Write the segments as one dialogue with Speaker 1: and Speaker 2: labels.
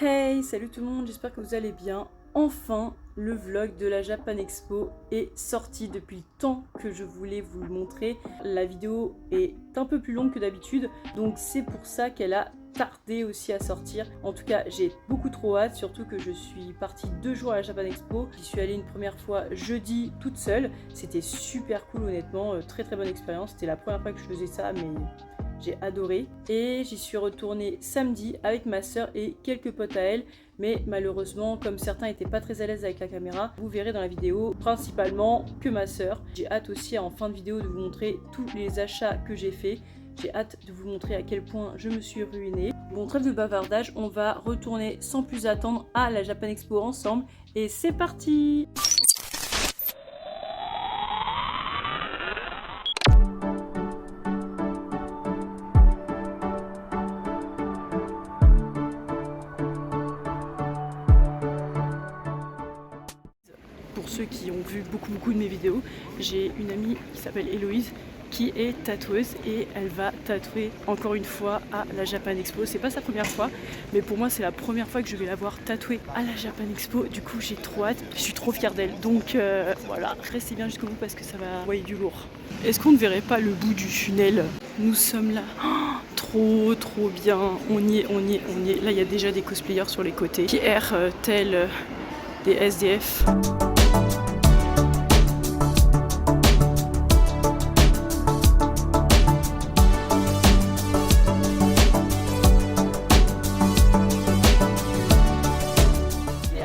Speaker 1: Hey, salut tout le monde, j'espère que vous allez bien. Enfin, le vlog de la Japan Expo est sorti depuis le temps que je voulais vous le montrer. La vidéo est un peu plus longue que d'habitude, donc c'est pour ça qu'elle a tardé aussi à sortir. En tout cas, j'ai beaucoup trop hâte, surtout que je suis partie 2 jours à la Japan Expo. J'y suis allée une première fois jeudi toute seule. C'était super cool honnêtement, très bonne expérience. C'était la première fois que je faisais ça, mais j'ai adoré. Et j'y suis retournée samedi avec ma soeur et quelques potes à elle. Mais malheureusement, comme certains n'étaient pas très à l'aise avec la caméra, vous verrez dans la vidéo principalement que ma soeur. J'ai hâte aussi en fin de vidéo de vous montrer tous les achats que j'ai fait. J'ai hâte de vous montrer à quel point je me suis ruinée. Bon, trêve de bavardage, on va retourner sans plus attendre à la Japan Expo ensemble. Et c'est parti! Pour ceux qui ont vu beaucoup de mes vidéos, j'ai une amie qui s'appelle Héloïse qui est tatoueuse et elle va tatouer encore une fois à la Japan Expo. C'est pas sa première fois, mais pour moi c'est la première fois que je vais la voir tatouer à la Japan Expo. Du coup j'ai trop hâte, je suis trop fière d'elle. Donc voilà, restez bien jusqu'au bout parce que ça va envoyer du lourd. Est-ce qu'on ne verrait pas le bout du tunnel? Nous sommes là. Oh, trop bien. On y est. Là il y a déjà des cosplayers sur les côtés qui errent tels des SDF.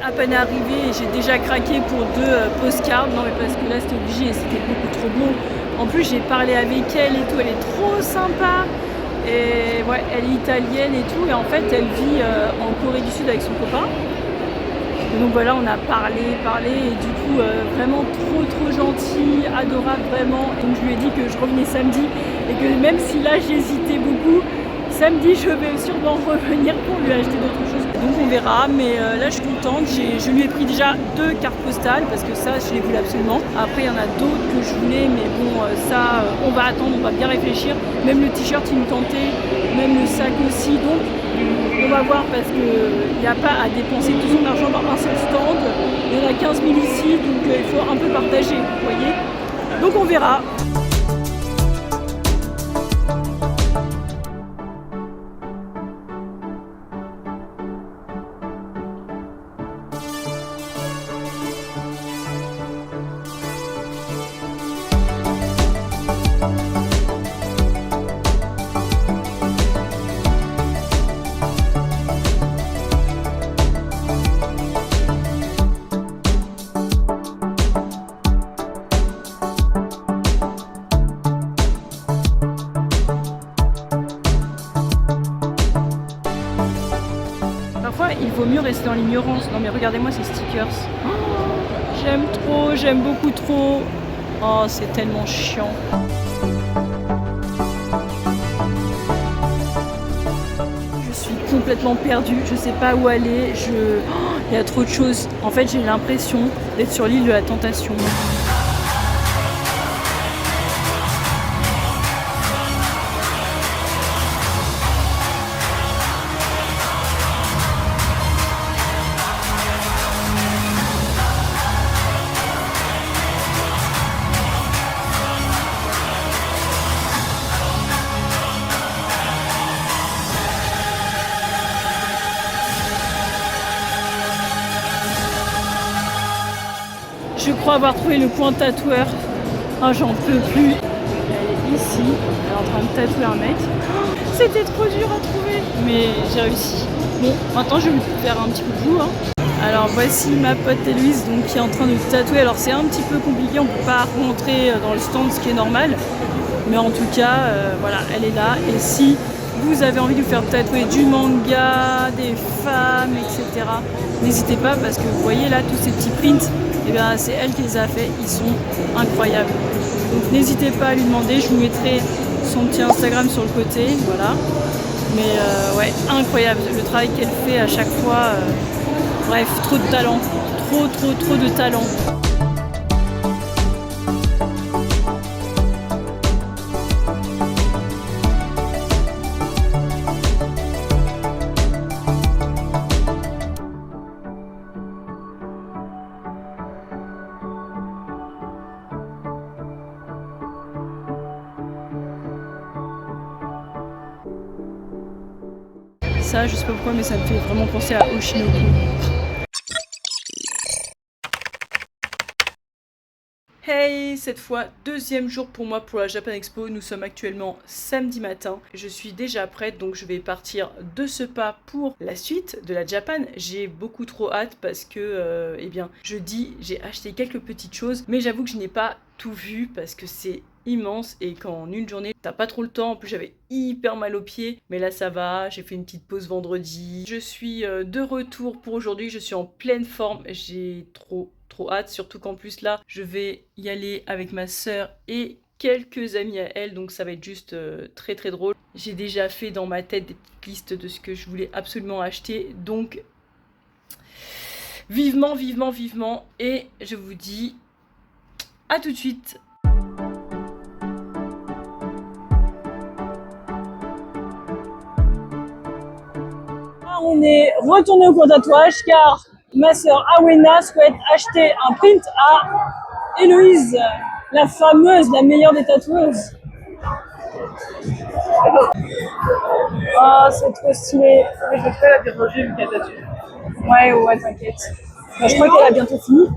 Speaker 1: À peine arrivé et j'ai déjà craqué pour 2 postcards. Non mais parce que là c'était obligé et c'était beaucoup trop beau. En plus j'ai parlé avec elle et tout, elle est trop sympa. Et ouais, elle est italienne et tout. Et en fait elle vit en Corée du Sud avec son copain. Et donc voilà, on a parlé et du coup vraiment trop gentil, adorable vraiment. Donc je lui ai dit que je revenais samedi et que même si là j'hésitais beaucoup, samedi je vais sûrement revenir pour lui acheter d'autres choses. Donc on verra, mais là je suis contente. Je lui ai pris déjà 2 cartes postales parce que ça je les voulais absolument. Après il y en a d'autres que je voulais, mais bon ça on va attendre, on va bien réfléchir. Même le t-shirt il me tentait, même le sac aussi. Donc on va voir parce qu'il n'y a pas à dépenser tout son argent dans un seul stand. Il y en a 15 000 ici, donc il faut un peu partager, vous voyez. Donc on verra. Parfois, il vaut mieux rester dans l'ignorance. Non mais regardez-moi ces stickers. Oh, j'aime beaucoup trop. Oh, c'est tellement chiant. Je suis complètement perdue, je sais pas où aller. Il y a trop de choses. En fait, j'ai l'impression d'être sur l'île de la tentation. Je crois avoir trouvé le coin tatoueur. Oh, j'en peux plus. Elle est ici, elle est en train de tatouer un mec. Oh, c'était trop dur à trouver, mais j'ai réussi. Bon, maintenant je vais me faire un petit peu de bout. Alors voici ma pote Héloïse donc, qui est en train de tatouer. Alors c'est un petit peu compliqué, on ne peut pas rentrer dans le stand, ce qui est normal. Mais en tout cas, voilà, elle est là. Et si vous avez envie de vous faire tatouer du manga, des femmes, etc., n'hésitez pas parce que vous voyez là tous ces petits prints. Et bien c'est elle qui les a fait, ils sont incroyables. Donc n'hésitez pas à lui demander, je vous mettrai son petit Instagram sur le côté, voilà. Mais ouais, incroyable le travail qu'elle fait à chaque fois. Bref, trop de talent, trop de talent. là, je sais pas pourquoi, mais ça me fait vraiment penser à Oshinoko. Hey, cette fois, deuxième jour pour moi pour la Japan Expo. Nous sommes actuellement samedi matin. Je suis déjà prête, donc je vais partir de ce pas pour la suite de la Japan. J'ai beaucoup trop hâte parce que, eh bien, jeudi, j'ai acheté quelques petites choses, mais j'avoue que je n'ai pas tout vu parce que c'est immense et qu'en une journée, t'as pas trop le temps. En plus, j'avais hyper mal aux pieds, mais là, ça va. J'ai fait une petite pause vendredi. Je suis de retour pour aujourd'hui. Je suis en pleine forme. J'ai trop hâte, surtout qu'en plus là, je vais y aller avec ma sœur et quelques amis à elle, donc ça va être juste très drôle. J'ai déjà fait dans ma tête des petites listes de ce que je voulais absolument acheter, donc vivement, et je vous dis à tout de suite. On est retourné au cours tatouage car ma sœur Awena souhaite acheter un print à Héloïse, la fameuse, la meilleure des tatoueuses. Ah, c'est trop stylé.
Speaker 2: Mais je vais la déranger vu qu'elle tatoue.
Speaker 1: Ouais, t'inquiète. Bah, je crois qu'elle a bientôt fini.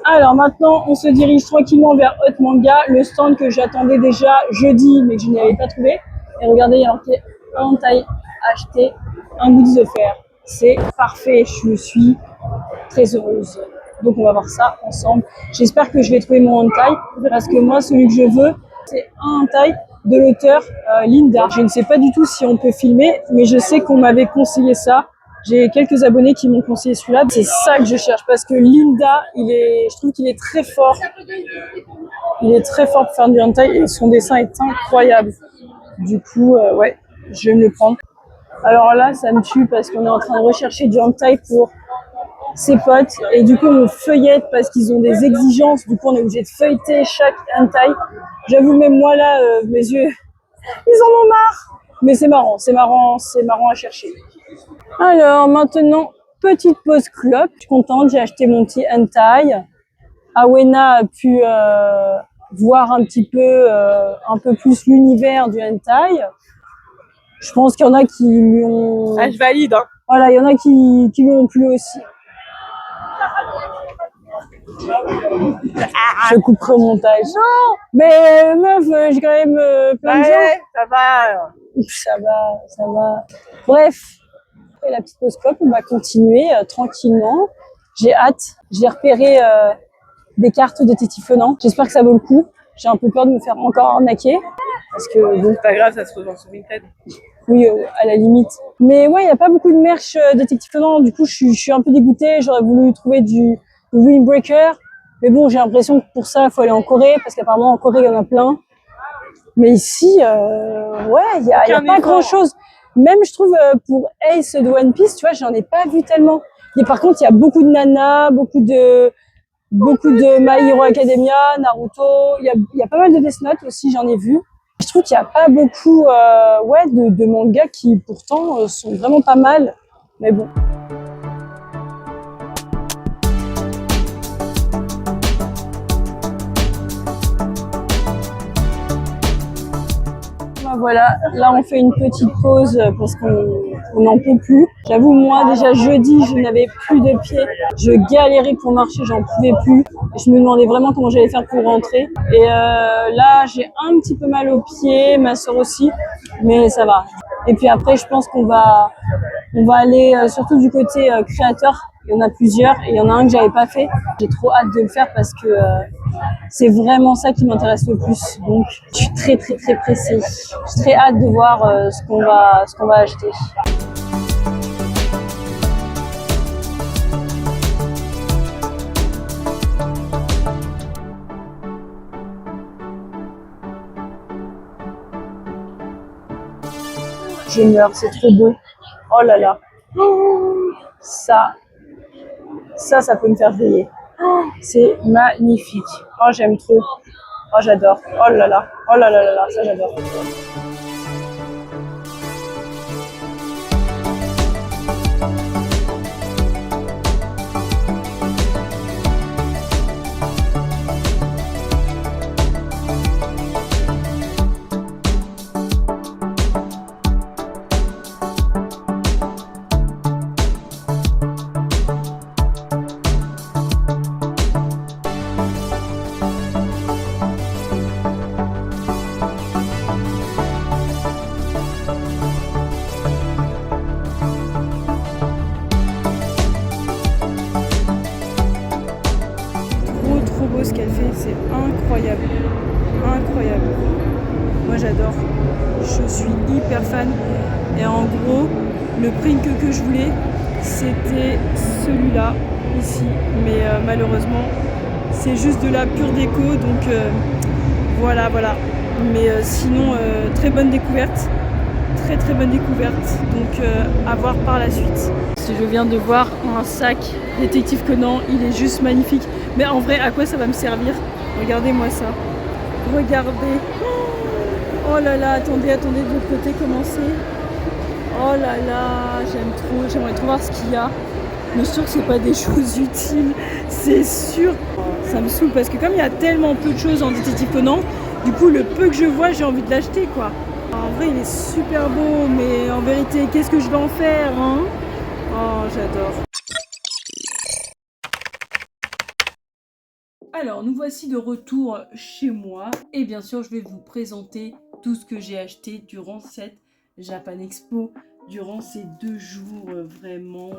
Speaker 1: Alors maintenant, on se dirige tranquillement vers Hot Manga, le stand que j'attendais déjà jeudi, mais que je n'y avais pas trouvé. Et regardez, il y a marqué Hentai, acheter un goodies offert. C'est parfait, je suis très heureuse. Donc on va voir ça ensemble. J'espère que je vais trouver mon hentai, parce que moi, celui que je veux, c'est un hentai de l'auteur Linda. Je ne sais pas du tout si on peut filmer, mais je sais qu'on m'avait conseillé ça. J'ai quelques abonnés qui m'ont conseillé celui-là. C'est ça que je cherche parce que Linda, je trouve qu'il est très fort. Il est très fort pour faire du hentai et son dessin est incroyable. Du coup, ouais, je vais me le prendre. Alors là, ça me tue parce qu'on est en train de rechercher du hentai pour ses potes et du coup on feuillette parce qu'ils ont des exigences. Du coup, on est obligé de feuilleter chaque hentai. J'avoue, même moi là, mes yeux, ils en ont marre. Mais c'est marrant à chercher. Alors maintenant, petite pause clope. Je suis contente, j'ai acheté mon petit hentai. Awena a pu voir un petit peu, un peu plus l'univers du hentai. Je pense qu'il y en a qui lui ont...
Speaker 2: Ah, je valide, hein.
Speaker 1: Voilà, il y en a qui lui ont plu aussi. Je couperai au montage.
Speaker 2: Non.
Speaker 1: Mais meuf, j'ai quand même plein de gens.
Speaker 2: Ça va.
Speaker 1: Ça va. Bref. Après la petite pause clope, on va continuer tranquillement. J'ai hâte. J'ai repéré des cartes de Tétifonnant. J'espère que ça vaut le coup. J'ai un peu peur de me faire encore arnaquer. Parce que bon,
Speaker 2: c'est pas grave, ça se revend sur Vinted.
Speaker 1: Oui, à la limite. Mais ouais, il n'y a pas beaucoup de merch Tétifonnant. Du coup, je suis un peu dégoûtée. J'aurais voulu trouver du Windbreaker. Mais bon, j'ai l'impression que pour ça, il faut aller en Corée. Parce qu'apparemment, en Corée, il y en a plein. Mais ici, ouais, il y a pas grand-chose. Même, je trouve, pour Ace de One Piece, tu vois, j'en ai pas vu tellement. Et par contre, il y a beaucoup de Nana, beaucoup de My Hero Academia, Naruto. Il y a pas mal de Death Note aussi, j'en ai vu. Je trouve qu'il n'y a pas beaucoup ouais, de mangas qui, pourtant, sont vraiment pas mal. Mais bon. Voilà, là on fait une petite pause parce qu'on n'en peut plus. J'avoue, moi déjà jeudi, je n'avais plus de pieds. Je galérais pour marcher, j'en pouvais plus. Je me demandais vraiment comment j'allais faire pour rentrer. Et là, j'ai un petit peu mal aux pieds, ma soeur aussi, mais ça va. Et puis après, je pense qu'on va aller surtout du côté créateur. Il y en a plusieurs et il y en a un que j'avais pas fait. J'ai trop hâte de le faire parce que c'est vraiment ça qui m'intéresse le plus. Donc, je suis très pressée. J'ai très hâte de voir ce qu'on va acheter. Je meurs, c'est trop beau. Oh là là. Ça peut me faire veiller. C'est magnifique. Oh, j'aime trop.
Speaker 2: Oh, j'adore. Oh là là. Oh là là là là, ça j'adore.
Speaker 1: Trop beau ce qu'elle fait, c'est incroyable. Incroyable. Moi j'adore. Je suis hyper fan. Et en gros, le print que je voulais, c'était celui-là, ici. Mais malheureusement, c'est juste de la pure déco. Donc voilà. Mais sinon, très bonne découverte. Très bonne découverte. Donc à voir par la suite. Je viens de voir un sac Détective Conan. Il est juste magnifique. Mais en vrai, à quoi ça va me servir? Regardez-moi ça. Regardez. Oh là là, attendez de l'autre côté comment c'est. Oh là là, j'aime trop. J'aimerais trop voir ce qu'il y a. Mais sûr que c'est pas des choses utiles. C'est sûr. Ça me saoule parce que comme il y a tellement peu de choses en Détective Conan, du coup le peu que je vois, j'ai envie de l'acheter quoi. En vrai, il est super beau, mais en vérité, qu'est-ce que je vais en faire hein? Oh, j'adore. Alors, nous voici de retour chez moi et bien sûr, je vais vous présenter tout ce que j'ai acheté durant cette Japan Expo, durant ces 2 jours vraiment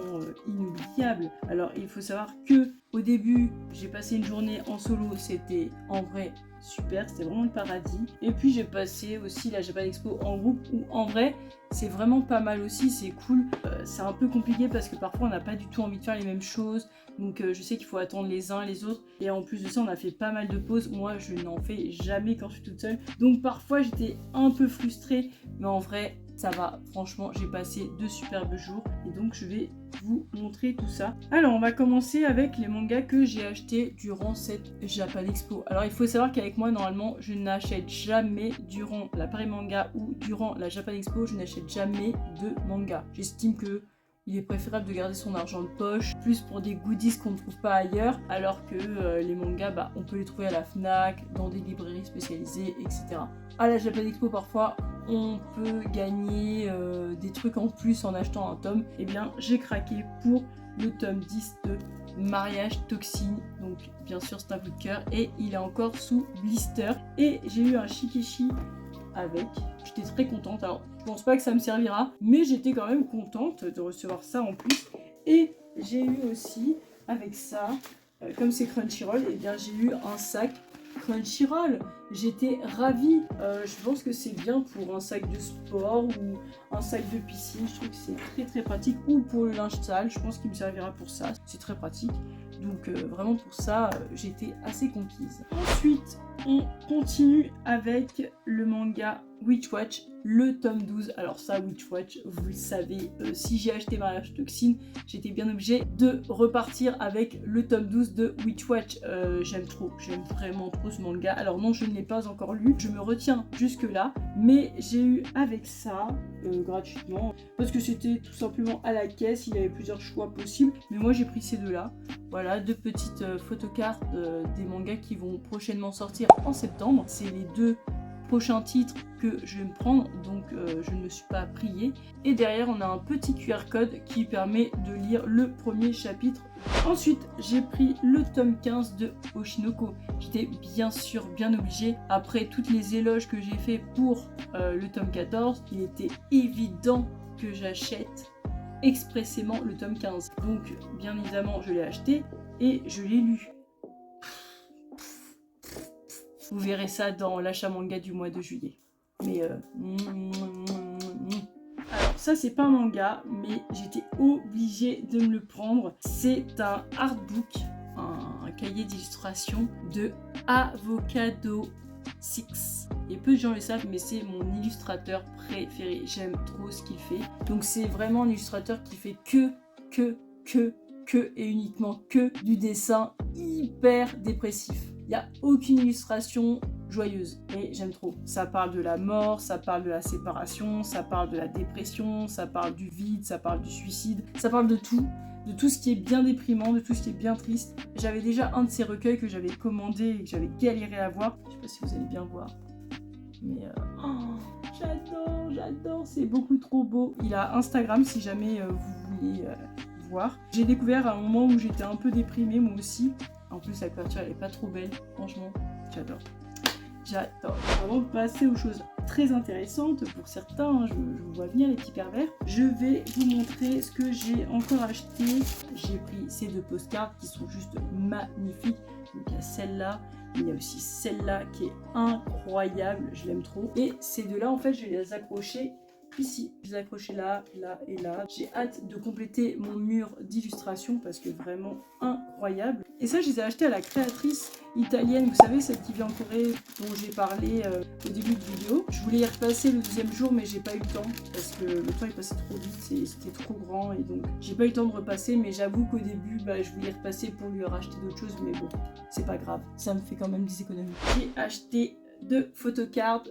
Speaker 1: inoubliables. Alors, il faut savoir que au début, j'ai passé une journée en solo, c'était en vrai super, c'était vraiment le paradis. Et puis, j'ai passé aussi la Japan Expo en groupe où en vrai, c'est vraiment pas mal aussi, c'est cool. C'est un peu compliqué parce que parfois, on n'a pas du tout envie de faire les mêmes choses. Donc je sais qu'il faut attendre les uns les autres. Et en plus de ça, on a fait pas mal de pauses. Moi, je n'en fais jamais quand je suis toute seule. Donc parfois, j'étais un peu frustrée. Mais en vrai, ça va. Franchement, j'ai passé 2 superbes jours. Et donc, je vais vous montrer tout ça. Alors, on va commencer avec les mangas que j'ai achetés durant cette Japan Expo. Alors, il faut savoir qu'avec moi, normalement, je n'achète jamais durant la Paris Manga ou durant la Japan Expo, je n'achète jamais de manga. J'estime que il est préférable de garder son argent de poche, plus pour des goodies qu'on ne trouve pas ailleurs, alors que les mangas, on peut les trouver à la FNAC, dans des librairies spécialisées, etc. À la Japan Expo, parfois, on peut gagner des trucs en plus en achetant un tome. Eh bien, j'ai craqué pour le tome 10 de Mariage Toxine. Donc, bien sûr, c'est un coup de cœur. Et il est encore sous blister. Et j'ai eu un Shikeshi avec. J'étais très contente. Alors, je pense pas que ça me servira, mais j'étais quand même contente de recevoir ça en plus. Et j'ai eu aussi, avec ça, comme c'est Crunchyroll, et bien j'ai eu un sac Crunchyroll. J'étais ravie. Je pense que c'est bien pour un sac de sport ou un sac de piscine. Je trouve que c'est très pratique. Ou pour le linge sale, je pense qu'il me servira pour ça. C'est très pratique. Donc vraiment pour ça, j'étais assez conquise. Ensuite, on continue avec le manga Witch Watch, le tome 12. Alors ça, Witch Watch, vous le savez, si j'ai acheté Mariage Toxine, j'étais bien obligée de repartir avec le tome 12 de Witch Watch. J'aime vraiment trop ce manga. Alors non, je ne l'ai pas encore lu, je me retiens jusque là, mais j'ai eu avec ça gratuitement, parce que c'était tout simplement à la caisse, il y avait plusieurs choix possibles, mais moi j'ai pris ces deux-là. Voilà, 2 petites photocartes des mangas qui vont prochainement sortir en septembre. C'est les 2 prochains titres que je vais me prendre, donc je ne me suis pas priée. Et derrière, on a un petit QR code qui permet de lire le premier chapitre. Ensuite, j'ai pris le tome 15 de Oshinoko. J'étais bien sûr bien obligée. Après toutes les éloges que j'ai fait pour le tome 14, il était évident que j'achète expressément le tome 15. Donc, bien évidemment, je l'ai acheté et je l'ai lu. Vous verrez ça dans l'achat manga du mois de juillet. Mais Alors ça c'est pas un manga, mais j'étais obligée de me le prendre. C'est un artbook, un cahier d'illustration de Avocado 6. Et peu de gens le savent, mais c'est mon illustrateur préféré. J'aime trop ce qu'il fait. Donc c'est vraiment un illustrateur qui fait que et uniquement que du dessin hyper dépressif. Il n'y a aucune illustration joyeuse et j'aime trop. Ça parle de la mort, ça parle de la séparation, ça parle de la dépression, ça parle du vide, ça parle du suicide, ça parle de tout ce qui est bien déprimant, de tout ce qui est bien triste. J'avais déjà un de ces recueils que j'avais commandé et que j'avais galéré à voir. Je sais pas si vous allez bien voir, mais j'adore, c'est beaucoup trop beau. Il a Instagram si jamais vous voulez voir. J'ai découvert à un moment où j'étais un peu déprimée moi aussi. En plus la couverture elle est pas trop belle, franchement, j'adore. Avant de passer aux choses très intéressantes pour certains, hein, je vous vois venir les petits pervers, je vais vous montrer ce que j'ai encore acheté. J'ai pris ces 2 postcards qui sont juste magnifiques. Donc il y a celle-là, il y a aussi celle-là qui est incroyable, je l'aime trop. Et ces 2-là en fait je vais les accrocher ici, je les ai accrochés là, là et là. J'ai hâte de compléter mon mur d'illustration parce que vraiment incroyable. Et ça, je les ai achetés à la créatrice italienne, vous savez, celle qui vient en Corée, dont j'ai parlé au début de vidéo. Je voulais y repasser le 2e jour, mais j'ai pas eu le temps parce que le temps est passé trop vite, c'était trop grand et donc j'ai pas eu le temps de repasser. Mais j'avoue qu'au début, je voulais y repasser pour lui racheter d'autres choses, mais bon, c'est pas grave, ça me fait quand même des économies. J'ai acheté 2 photocards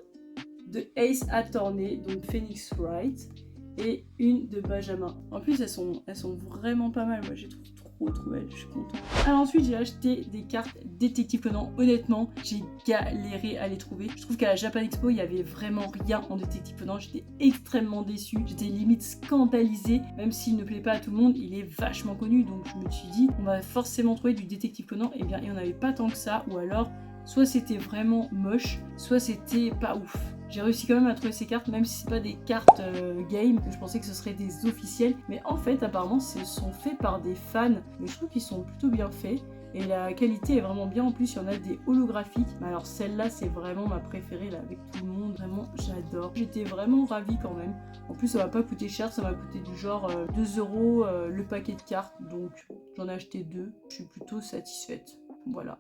Speaker 1: de Ace Attorney, donc Phoenix Wright, et une de Benjamin. En plus, elles sont vraiment pas mal. Moi, j'ai trouvé trop belles, je suis contente. Alors ensuite, j'ai acheté des cartes Détective Conan. Honnêtement, j'ai galéré à les trouver. Je trouve qu'à la Japan Expo, il y avait vraiment rien en Détective Conan. J'étais extrêmement déçue. J'étais limite scandalisée. Même s'il ne plaît pas à tout le monde, il est vachement connu. Donc je me suis dit, on va forcément trouver du Détective Conan. Et bien, il n'y en avait pas tant que ça. Ou alors, soit c'était vraiment moche, soit c'était pas ouf. J'ai réussi quand même à trouver ces cartes, même si c'est pas des cartes game, que je pensais que ce seraient des officielles. Mais en fait, apparemment, ce sont faits par des fans. Mais je trouve qu'ils sont plutôt bien faits. Et la qualité est vraiment bien. En plus, il y en a des holographiques. Mais alors celle-là, c'est vraiment ma préférée, là, avec tout le monde. Vraiment, j'adore. J'étais vraiment ravie quand même. En plus, ça m'a pas coûté cher. Ça m'a coûté du genre 2 € le paquet de cartes. Donc, j'en ai acheté 2. Je suis plutôt satisfaite. Voilà.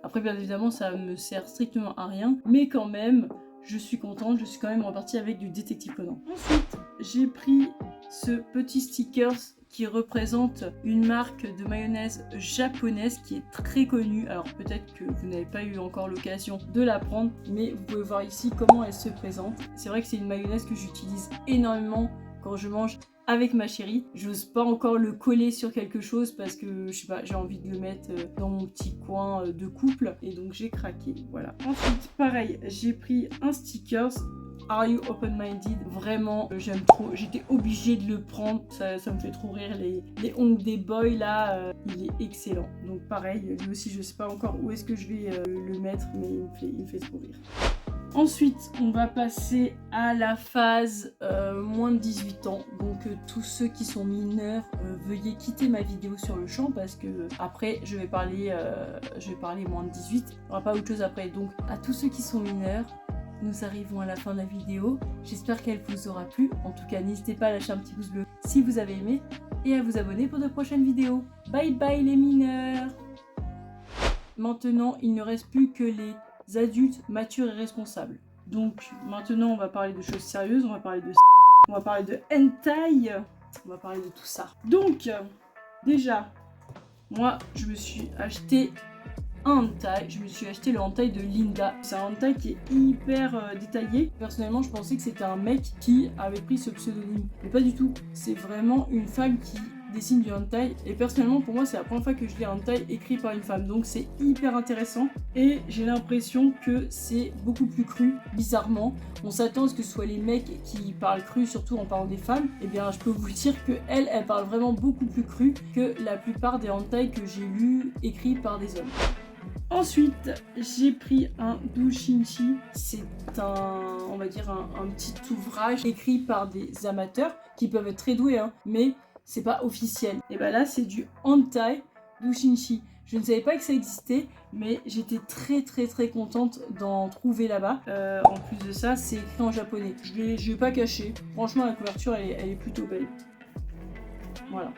Speaker 1: Après, bien évidemment, ça me sert strictement à rien. Mais quand même, je suis contente. Je suis quand même repartie avec du Détective Conan. Ensuite, j'ai pris ce petit sticker qui représente une marque de mayonnaise japonaise qui est très connue. Alors peut-être que vous n'avez pas eu encore l'occasion de la prendre, mais vous pouvez voir ici comment elle se présente. C'est vrai que c'est une mayonnaise que j'utilise énormément quand je mange avec ma chérie. J'ose pas encore le coller sur quelque chose parce que je sais pas, j'ai envie de le mettre dans mon petit coin de couple et donc j'ai craqué, voilà. Ensuite, pareil, j'ai pris un sticker. Are You Open-Minded? Vraiment, j'aime trop. J'étais obligée de le prendre. Ça me fait trop rire. Les ongles des boys là, il est excellent. Donc pareil, lui aussi, je sais pas encore où est-ce que je vais le mettre, mais il me fait trop rire. Ensuite, on va passer à la phase moins de 18 ans. Donc tous ceux qui sont mineurs, veuillez quitter ma vidéo sur le champ parce que après je vais parler moins de 18. Il n'y aura pas autre chose après. Donc à tous ceux qui sont mineurs, nous arrivons à la fin de la vidéo. J'espère qu'elle vous aura plu. En tout cas, n'hésitez pas à lâcher un petit pouce bleu si vous avez aimé et à vous abonner pour de prochaines vidéos. Bye bye les mineurs! Maintenant, il ne reste plus que les adultes matures et responsables. Donc maintenant, on va parler de choses sérieuses. On va parler de on va parler de hentai. On va parler de tout ça. Donc, déjà, moi, je me suis acheté un hentai, je me suis acheté le hentai de Linda. C'est un hentai qui est hyper détaillé. Personnellement, je pensais que c'était un mec qui avait pris ce pseudonyme. Mais pas du tout. C'est vraiment une femme qui dessine du hentai. Et personnellement, pour moi, c'est la première fois que je lis un hentai écrit par une femme. Donc c'est hyper intéressant. Et j'ai l'impression que c'est beaucoup plus cru, bizarrement. On s'attend à ce que ce soit les mecs qui parlent cru, surtout en parlant des femmes. Et bien, je peux vous dire que elle parle vraiment beaucoup plus cru que la plupart des hentai que j'ai lus écrits par des hommes. Ensuite, j'ai pris un doujinshi. C'est on va dire un petit ouvrage écrit par des amateurs qui peuvent être très doués, hein, mais c'est pas officiel. Et ben là, c'est du hentai doujinshi. Je ne savais pas que ça existait, mais j'étais très contente d'en trouver là-bas. En plus de ça, c'est écrit en japonais. Je vais pas cacher. Franchement, la couverture, elle est plutôt belle. Voilà.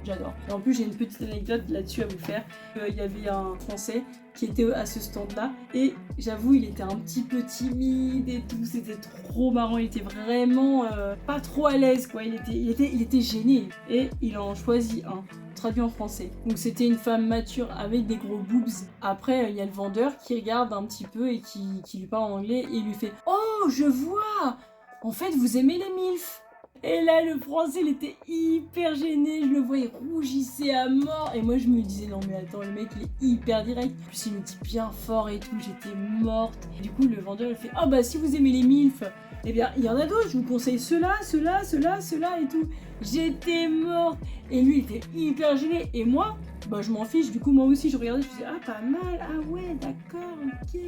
Speaker 1: j'adore. Et en plus j'ai une petite anecdote là-dessus à vous faire. Il y avait un Français qui était à ce stand-là et j'avoue il était un petit peu timide et tout, c'était trop marrant, il était vraiment pas trop à l'aise quoi, il était gêné et il en choisit un. Traduit en français. Donc c'était une femme mature avec des gros boobs. Après il y a le vendeur qui regarde un petit peu et qui lui parle en anglais et il lui fait "Oh je vois, en fait vous aimez les MILF." Et là le français il était hyper gêné, je le voyais rougissait à mort et moi je me disais non mais attends le mec il est hyper direct. En plus il me dit bien fort et tout, j'étais morte. Et du coup le vendeur il fait "Oh bah si vous aimez les MILF, eh bien il y en a d'autres, je vous conseille ceux-là et tout." J'étais morte et lui il était hyper gêné et moi bah je m'en fiche, du coup moi aussi je regardais, je me disais ah pas mal, ah ouais d'accord ok.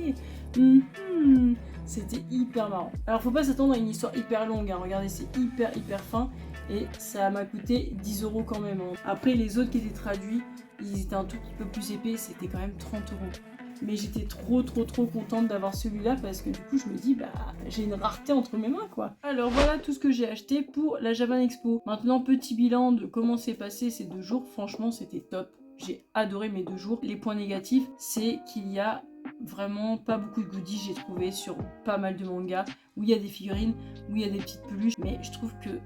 Speaker 1: C'était hyper marrant. Alors faut pas s'attendre à une histoire hyper longue, hein. Regardez c'est hyper fin et ça m'a coûté 10 € quand même, hein. Après les autres qui étaient traduits, ils étaient un tout petit peu plus épais, c'était quand même 30 €. Mais j'étais trop contente d'avoir celui-là parce que du coup je me dis bah j'ai une rareté entre mes mains quoi. Alors voilà tout ce que j'ai acheté pour la Japan Expo. Maintenant petit bilan de comment s'est passé ces 2 jours, franchement c'était top. J'ai adoré mes 2 jours. Les points négatifs c'est qu'il y a vraiment pas beaucoup de goodies, j'ai trouvé sur pas mal de mangas où il y a des figurines, où il y a des petites peluches, mais je trouve que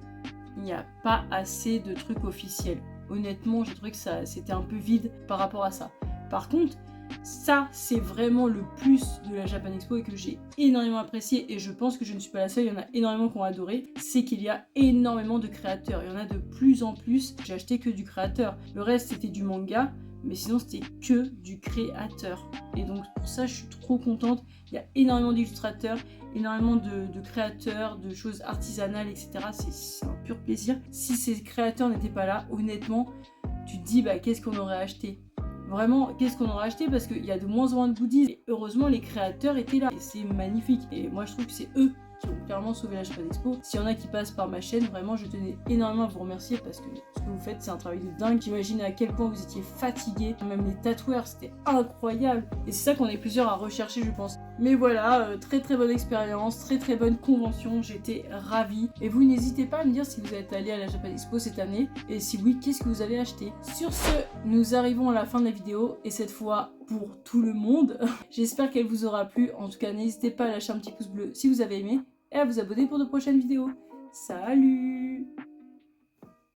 Speaker 1: il n'y a pas assez de trucs officiels. Honnêtement j'ai trouvé que c'était un peu vide par rapport à ça. Par contre ça c'est vraiment le plus de la Japan Expo et que j'ai énormément apprécié et je pense que je ne suis pas la seule, il y en a énormément qui ont adoré, c'est qu'il y a énormément de créateurs, il y en a de plus en plus, j'ai acheté que du créateur, le reste c'était du manga, mais sinon c'était que du créateur et donc pour ça je suis trop contente, il y a énormément d'illustrateurs, énormément de créateurs, de choses artisanales etc, c'est un pur plaisir. Si ces créateurs n'étaient pas là, honnêtement tu te dis bah qu'est-ce qu'on aurait acheté? Vraiment, qu'est-ce qu'on aurait acheté parce qu'il y a de moins en moins de goodies. Et heureusement, les créateurs étaient là. Et c'est magnifique. Et moi, je trouve que c'est eux qui ont clairement sauvé la Japan Expo. S'il y en a qui passent par ma chaîne, vraiment, je tenais énormément à vous remercier parce que ce que vous faites, c'est un travail de dingue. J'imagine à quel point vous étiez fatigués. Même les tatoueurs, c'était incroyable. Et c'est ça qu'on est plusieurs à rechercher, je pense. Mais voilà, très bonne expérience, très bonne convention. J'étais ravie. Et vous, n'hésitez pas à me dire si vous êtes allé à la Japan Expo cette année. Et si oui, qu'est-ce que vous avez acheté? Sur ce, nous arrivons à la fin de la vidéo. Et cette fois, pour tout le monde. J'espère qu'elle vous aura plu. En tout cas, n'hésitez pas à lâcher un petit pouce bleu si vous avez aimé et à vous abonner pour de prochaines vidéos. Salut!